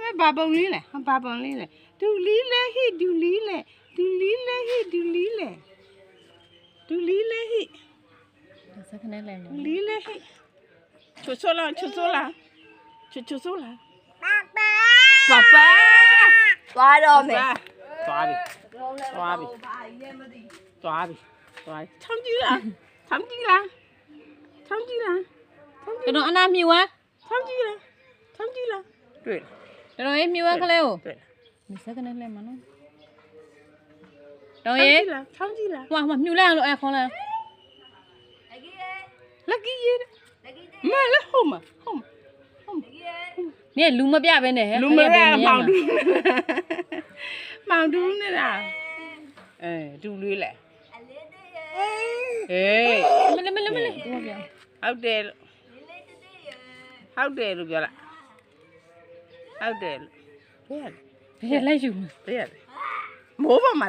မဘာပုံလေးလဲဘာပုံလေးလဲဒူလီလဲဟိဒူလီလဲဒူလီလဲဟိဒူလီလဲဒူလီလဲဟိ စခနဲ့လဲ ဒူလီလဲဟိချူဆိုလာချူဆိုလာ爸爸သွားတော့မယ် 抓ပြီ唱机啦တော်အနာမြူဝါ对了တော်ရေးမြူဝါကလေးကို 对了 ဒီစခနဲ့လဲမနော်တော်ရေး 唱机啦 ဟွာမြူလဲအောင်လို့အဲခေါ်လဲ lucky ရေမလဲဟုတ်မ နင်လူမပြပဲနဲ့ဟဲ့ လူမရမောင်တူးနေတာဒူလေးလဲဟေး မလေးသူကပြော ဟုတ်တယ်လို့ပြောလိုက်ဟုတ်တယ်လို့ဘယ်ရလဲ ဘယ်လိုက်ယူ ဘယ်ရလဲမိုးပါမ